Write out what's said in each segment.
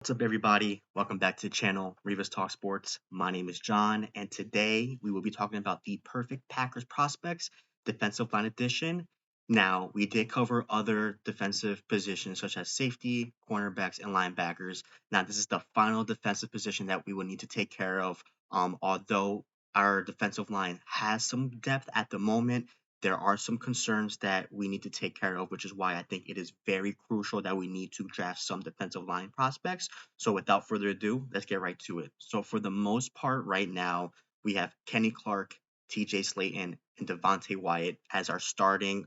What's up, everybody? Welcome back to the channel, RivasTalksSports. My name is John, and today we will be talking about the perfect Packers prospects defensive line edition. Now, we did cover other defensive positions such as safety, cornerbacks, and linebackers. Now, this is the final defensive position that we will need to take care of. Although our defensive line has some depth at the moment, there are some concerns that we need to take care of, which is why I think it is very crucial that we need to draft some defensive line prospects. So without further ado, let's get right to it. So for the most part right now, we have Kenny Clark, TJ Slayton, and Devontae Wyatt as our starting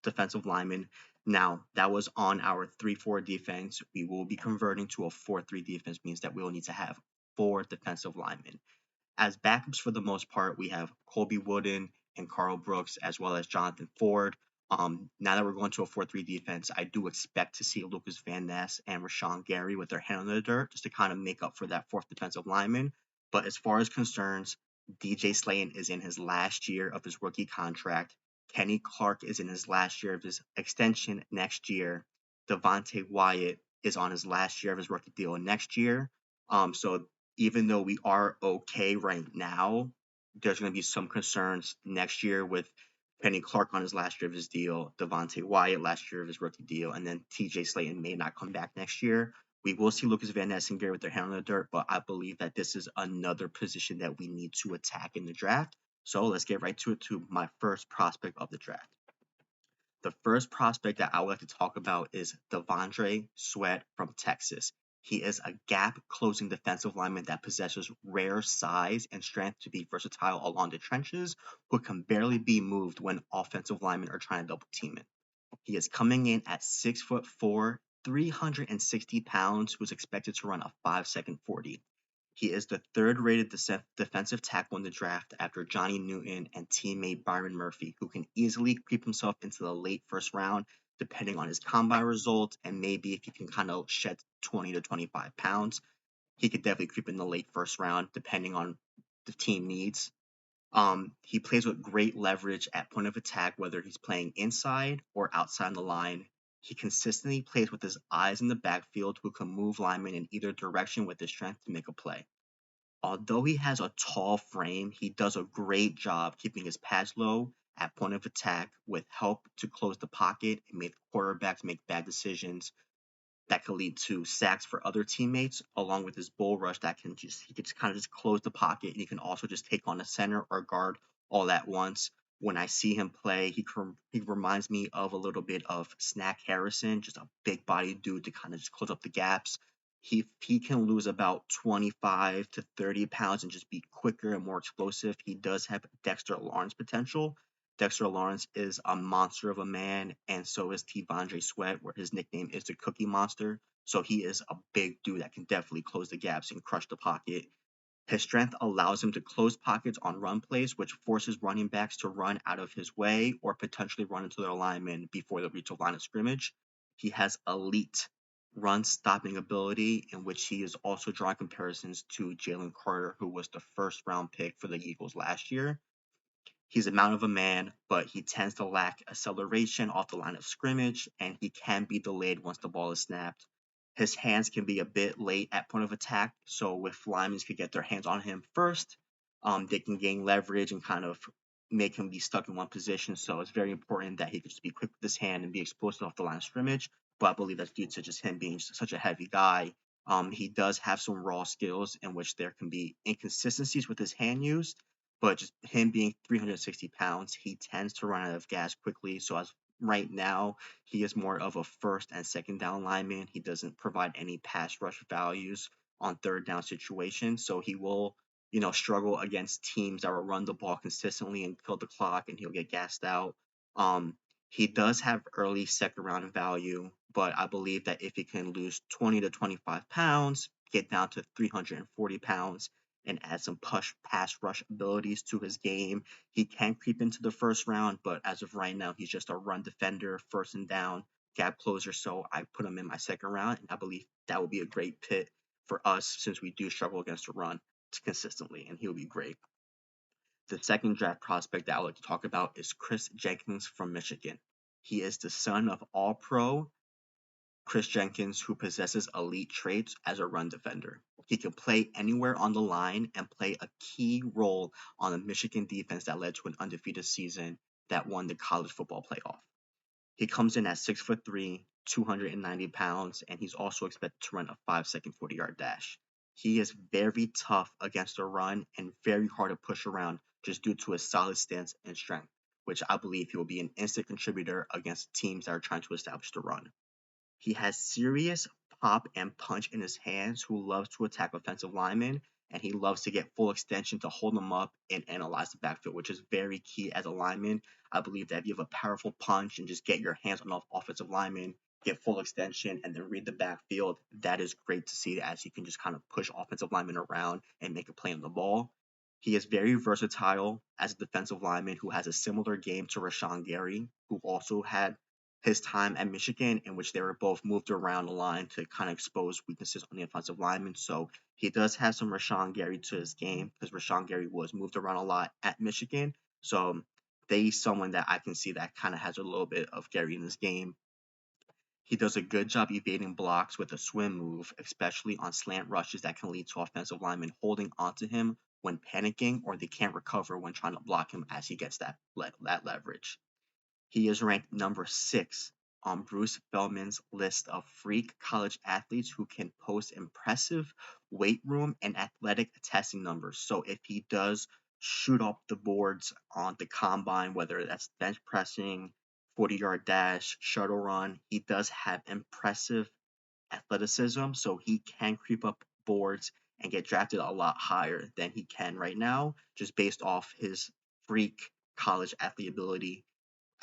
defensive linemen. Now, that was on our 3-4 defense. We will be converting to a 4-3 defense, means that we will need to have 4 defensive linemen. As backups for the most part, we have Colby Wooden and Carl Brooks, as well as Jonathan Ford. Now that we're going to a 4-3 defense, I do expect to see Lucas Van Ness and Rashawn Gary with their hand on the dirt just to kind of make up for that fourth defensive lineman. But as far as concerns, DJ Slayton is in his last year of his rookie contract. Kenny Clark is in his last year of his extension next year. Devontae Wyatt is on his last year of his rookie deal next year. So even though we are okay right now, there's going to be some concerns next year with Kenny Clark on his last year of his deal, Devontae Wyatt last year of his rookie deal, and then TJ Slayton may not come back next year. We will see Lucas Van Ness and Gary with their hand on the dirt, but I believe that this is another position that we need to attack in the draft. So let's get right to my first prospect of the draft. The first prospect that I would like to talk about is Devondre Sweat from Texas. He is a gap closing defensive lineman that possesses rare size and strength to be versatile along the trenches, who can barely be moved when offensive linemen are trying to double team him. He is coming in at 6'4", 360 pounds, who is expected to run a 5-second 40. He is the third-rated defensive tackle in the draft after Johnny Newton and teammate Byron Murphy, who can easily creep himself into the late first round, depending on his combine results, and maybe if he can kind of shed 20 to 25 pounds, he could definitely creep in the late first round, depending on the team needs. He plays with great leverage at point of attack, whether he's playing inside or outside the line. He consistently plays with his eyes in the backfield, who can move linemen in either direction with his strength to make a play. Although he has a tall frame, he does a great job keeping his pads low at point of attack with help to close the pocket and make quarterbacks make bad decisions that could lead to sacks for other teammates, along with his bull rush that he can just kind of just close the pocket, and he can also just take on a center or guard all at once. When I see him play, he reminds me of a little bit of Snack Harrison, just a big body dude to kind of just close up the gaps. He can lose about 25 to 30 pounds and just be quicker and more explosive. He does have Dexter Lawrence potential. Dexter Lawrence is a monster of a man, and so is Devondre Sweat, where his nickname is the Cookie Monster. So he is a big dude that can definitely close the gaps and crush the pocket. His strength allows him to close pockets on run plays, which forces running backs to run out of his way or potentially run into their linemen before they reach the line of scrimmage. He has elite run stopping ability, in which he is also drawing comparisons to Jalen Carter, who was the first round pick for the Eagles last year. He's a mountain of a man, but he tends to lack acceleration off the line of scrimmage, and he can be delayed once the ball is snapped. His hands can be a bit late at point of attack, so if linemen could get their hands on him first, they can gain leverage and kind of make him be stuck in one position. So it's very important that he could just be quick with his hand and be explosive off the line of scrimmage. But I believe that's due to just him being such a heavy guy. He does have some raw skills in which there can be inconsistencies with his hand use, but just him being 360 pounds, he tends to run out of gas quickly. So as right now, he is more of a first and second down lineman. He doesn't provide any pass rush values on third down situations. So he will, struggle against teams that will run the ball consistently and kill the clock, and he'll get gassed out. He does have early second round value, but I believe that if he can lose 20 to 25 pounds, get down to 340 pounds, and add some pass rush abilities to his game, he can creep into the first round. But as of right now, he's just a run defender, first and down, gap closer. So I put him in my second round, and I believe that would be a great pit for us since we do struggle against the run consistently, and he'll be great. The second draft prospect that I would like to talk about is Kris Jenkins from Michigan. He is the son of All-Pro Kris Jenkins, who possesses elite traits as a run defender. He can play anywhere on the line and play a key role on the Michigan defense that led to an undefeated season that won the college football playoff. He comes in at 6'3", 290 pounds, and he's also expected to run a 5-second 40-yard dash. He is very tough against the run and very hard to push around just due to his solid stance and strength, which I believe he will be an instant contributor against teams that are trying to establish the run. He has serious pop and punch in his hands, who loves to attack offensive linemen, and he loves to get full extension to hold them up and analyze the backfield, which is very key as a lineman. I believe that if you have a powerful punch and just get your hands on offensive linemen, get full extension, and then read the backfield, that is great to see as he can just kind of push offensive linemen around and make a play on the ball. He is very versatile as a defensive lineman who has a similar game to Rashawn Gary, who also had his time at Michigan, in which they were both moved around the line to kind of expose weaknesses on the offensive lineman. So he does have some Rashawn Gary to his game, because Rashawn Gary was moved around a lot at Michigan. So he's someone that I can see that kind of has a little bit of Gary in his game. He does a good job evading blocks with a swim move, especially on slant rushes that can lead to offensive linemen holding onto him when panicking, or they can't recover when trying to block him as he gets that leverage. He is ranked number 6 on Bruce Feldman's list of freak college athletes who can post impressive weight room and athletic testing numbers. So if he does shoot up the boards on the combine, whether that's bench pressing, 40-yard dash, shuttle run, he does have impressive athleticism, so he can creep up boards and get drafted a lot higher than he can right now, just based off his freak college athlete ability.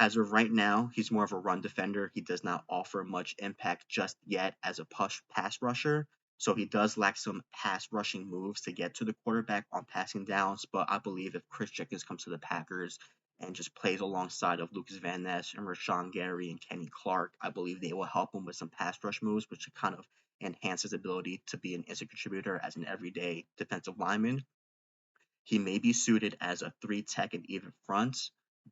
As of right now, he's more of a run defender. He does not offer much impact just yet as a pass rusher. So he does lack some pass rushing moves to get to the quarterback on passing downs. But I believe if Kris Jenkins comes to the Packers and just plays alongside of Lucas Van Ness and Rashawn Gary and Kenny Clark, I believe they will help him with some pass rush moves, which kind of enhance his ability to be an instant contributor as an everyday defensive lineman. He may be suited as a 3 tech and even front,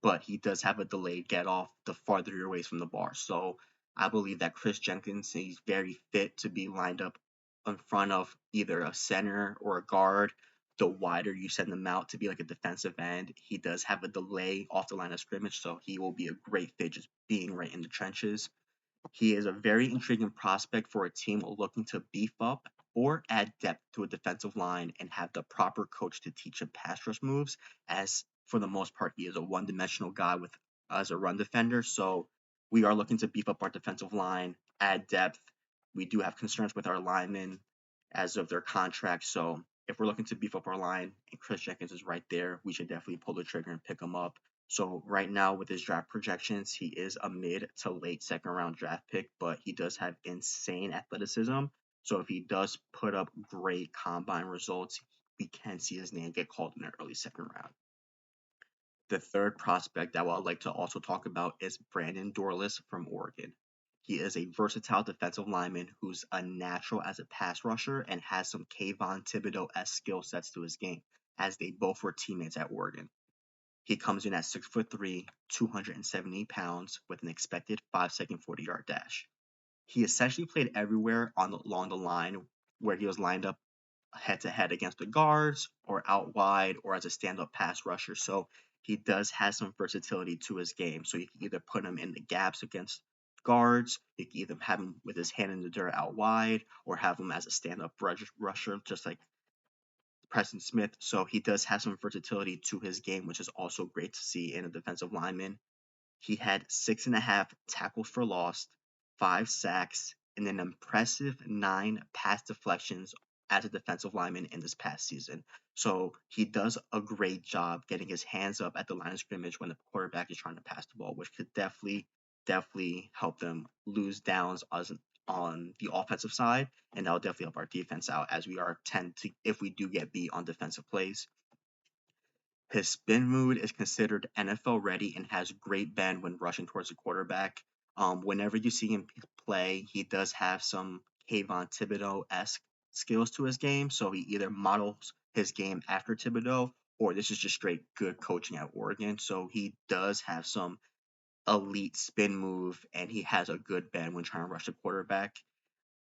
but he does have a delayed get off the farther you're away from the bar. So I believe that Kris Jenkins is very fit to be lined up in front of either a center or a guard. The wider you send him out to be like a defensive end, he does have a delay off the line of scrimmage, so he will be a great fit just being right in the trenches. He is a very intriguing prospect for a team looking to beef up or add depth to a defensive line and have the proper coach to teach him pass rush moves, as for the most part, he is a one-dimensional guy with as a run defender. So we are looking to beef up our defensive line, add depth. We do have concerns with our linemen as of their contracts. So if we're looking to beef up our line and Kris Jenkins is right there, we should definitely pull the trigger and pick him up. So right now with his draft projections, he is a mid to late second round draft pick, but he does have insane athleticism. So if he does put up great combine results, we can see his name get called in the early second round. The third prospect that I'd like to also talk about is Brandon Dorlus from Oregon. He is a versatile defensive lineman who's a natural as a pass rusher and has some Kayvon Thibodeau-esque skill sets to his game, as they both were teammates at Oregon. He comes in at 6'3", 270 pounds with an expected 5-second 40-yard dash. He essentially played everywhere along the line where he was lined up head-to-head against the guards or out wide or as a stand-up pass rusher. So he does have some versatility to his game. So you can either put him in the gaps against guards, you can either have him with his hand in the dirt out wide, or have him as a stand-up rusher, just like Preston Smith. So he does have some versatility to his game, which is also great to see in a defensive lineman. He had 6.5 tackles for loss, 5 sacks, and an impressive 9 pass deflections as a defensive lineman in this past season. So he does a great job getting his hands up at the line of scrimmage when the quarterback is trying to pass the ball, which could definitely help them lose downs on the offensive side, and that'll definitely help our defense out as we are tend to, if we do get beat on defensive plays. His spin move is considered NFL ready and has great bend when rushing towards the quarterback. Whenever you see him play, he does have some Kayvon Thibodeau-esque skills to his game. So he either models his game after Thibodeau, or this is just straight good coaching at Oregon. So he does have some elite spin move, and he has a good bend when trying to rush the quarterback.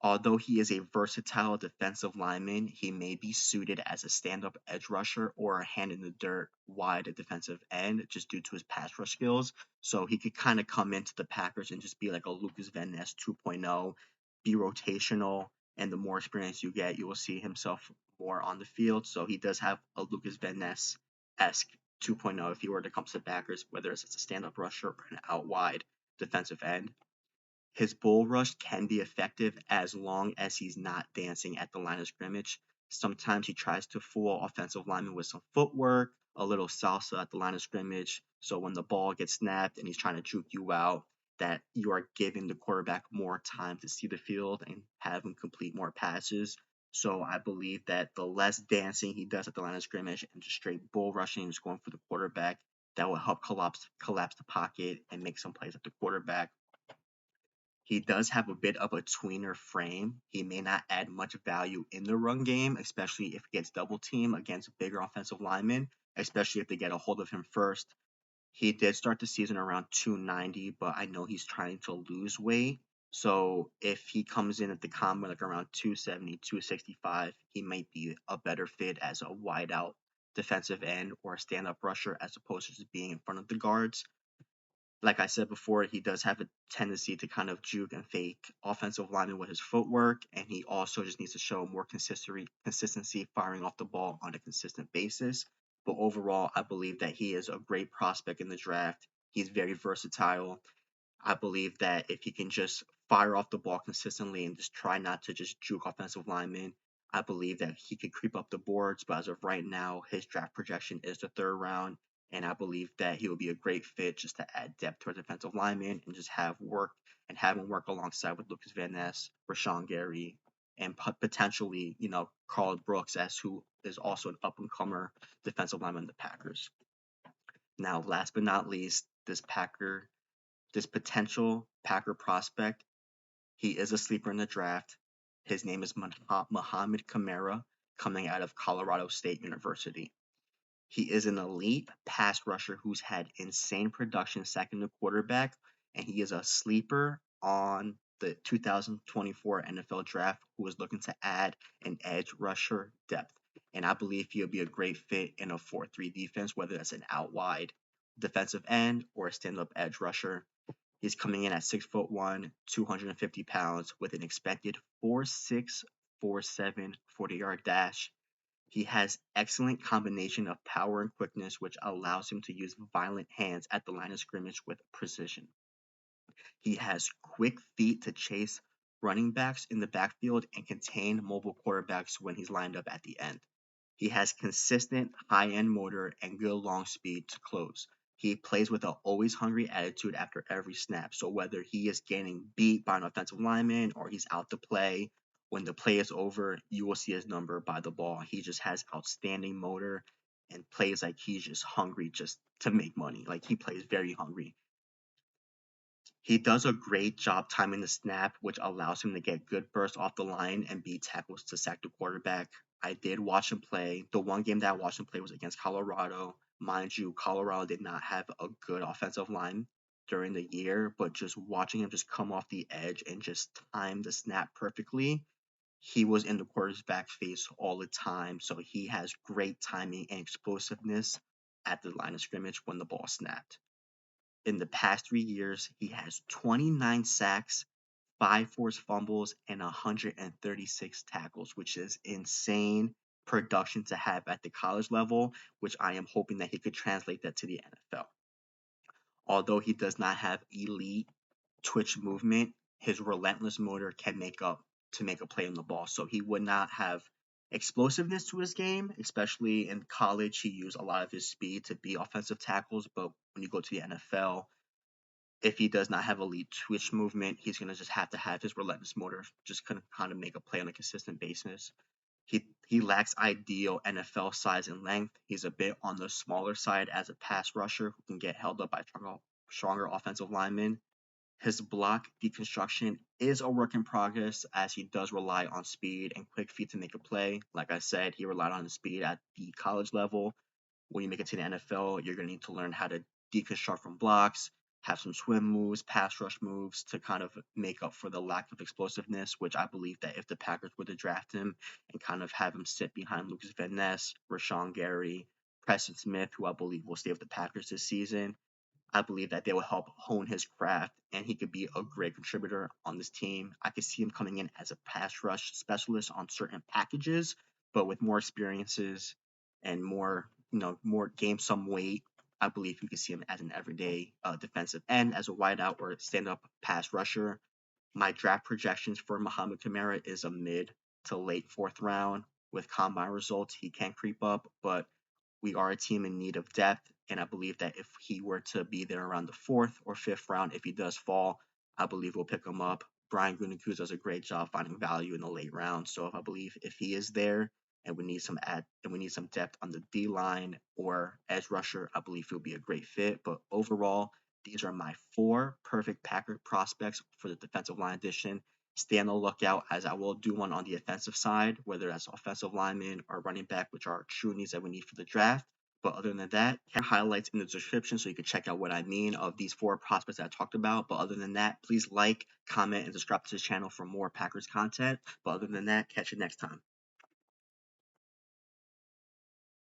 Although he is a versatile defensive lineman, he may be suited as a stand-up edge rusher or a hand in the dirt wide at defensive end just due to his pass rush skills. So he could kind of come into the Packers and just be like a Lucas Van Ness 2.0, be rotational, and the more experience you get, you will see himself more on the field. So he does have a Lucas Van Ness-esque 2.0 if he were to come to the Packers, whether it's as a stand-up rusher or an out wide defensive end. His bull rush can be effective as long as he's not dancing at the line of scrimmage. Sometimes he tries to fool offensive linemen with some footwork, a little salsa at the line of scrimmage. So when the ball gets snapped and he's trying to juke you out, that you are giving the quarterback more time to see the field and have him complete more passes. So I believe that the less dancing he does at the line of scrimmage and just straight bull rushing and just going for the quarterback, that will help collapse the pocket and make some plays at the quarterback. He does have a bit of a tweener frame. He may not add much value in the run game, especially if he gets double teamed against bigger offensive linemen, especially if they get a hold of him first. He did start the season around 290, but I know he's trying to lose weight. So if he comes in at the combine like around 270, 265, he might be a better fit as a wideout defensive end or a stand-up rusher as opposed to just being in front of the guards. Like I said before, he does have a tendency to kind of juke and fake offensive linemen with his footwork, and he also just needs to show more consistency firing off the ball on a consistent basis. But overall, I believe that he is a great prospect in the draft. He's very versatile. I believe that if he can just fire off the ball consistently and just try not to just juke offensive linemen, I believe that he could creep up the boards. But as of right now, his draft projection is the third round. And I believe that he will be a great fit just to add depth to our defensive lineman and just have him work alongside with Lucas Van Ness, Rashawn Gary, and potentially, Carl Brooks, as who is also an up and comer defensive lineman in the Packers. Now, last but not least, this potential Packer prospect, he is a sleeper in the draft. His name is Mohamed Kamara, coming out of Colorado State University. He is an elite pass rusher who's had insane production second to quarterback, and he is a sleeper on the 2024 NFL Draft who is looking to add an edge rusher depth. And I believe he'll be a great fit in a 4-3 defense, whether that's an out wide defensive end or a stand up edge rusher. He's coming in at 6'1", 250 pounds with an expected 4.6, 4.7 40-yard dash. He has excellent combination of power and quickness, which allows him to use violent hands at the line of scrimmage with precision. He has quick feet to chase running backs in the backfield and contain mobile quarterbacks when he's lined up at the end. He has consistent high-end motor and good long speed to close. He plays with an always hungry attitude after every snap. So whether he is getting beat by an offensive lineman or he's out to play, when the play is over, you will see his number by the ball. He just has outstanding motor and plays like he's just hungry just to make money. Like he plays very hungry. He does a great job timing the snap, which allows him to get good bursts off the line and beat tackles to sack the quarterback. I did watch him play. The one game that I watched him play was against Colorado. Mind you, Colorado did not have a good offensive line during the year, but just watching him just come off the edge and just time the snap perfectly, he was in the quarterback's face all the time. So he has great timing and explosiveness at the line of scrimmage when the ball snapped. In the past 3 years, he has 29 sacks, 5 forced fumbles, and 136 tackles, which is insane production to have at the college level, which I am hoping that he could translate that to the NFL. Although he does not have elite twitch movement, his relentless motor can make up to make a play on the ball. So he would not have explosiveness to his game, especially in college. He used a lot of his speed to be offensive tackles, but when you go to the NFL, if he does not have elite twitch movement, he's going to just have to have his relentless motor just kind of make a play on a consistent basis. He lacks ideal NFL size and length. He's a bit on the smaller side as a pass rusher who can get held up by stronger offensive linemen. His block deconstruction is a work in progress as he does rely on speed and quick feet to make a play. Like I said, he relied on his speed at the college level. When you make it to the NFL, you're going to need to learn how to deconstruct from blocks, have some swim moves, pass rush moves to kind of make up for the lack of explosiveness, which I believe that if the Packers were to draft him and kind of have him sit behind Lucas Van Ness, Rashawn Gary, Preston Smith, who I believe will stay with the Packers this season, I believe that they will help hone his craft and he could be a great contributor on this team. I could see him coming in as a pass rush specialist on certain packages, but with more experiences and more game some weight, I believe you could see him as an everyday defensive end, as a wideout or stand up pass rusher. My draft projections for Mohamed Kamara is a mid to late fourth round. With combine results, he can creep up, but we are a team in need of depth. And I believe that if he were to be there around the fourth or fifth round, if he does fall, I believe we'll pick him up. Brian Gutekunst does a great job finding value in the late round. So I believe if he is there and we need some depth on the D line or edge rusher, I believe he'll be a great fit. But overall, these are my four perfect Packer prospects for the defensive line edition. Stay on the lookout as I will do one on the offensive side, whether that's offensive lineman or running back, which are true needs that we need for the draft. But other than that, highlights in the description so you can check out what I mean of these four prospects that I talked about. But other than that, please like, comment, and subscribe to this channel for more Packers content. But other than that, catch you next time.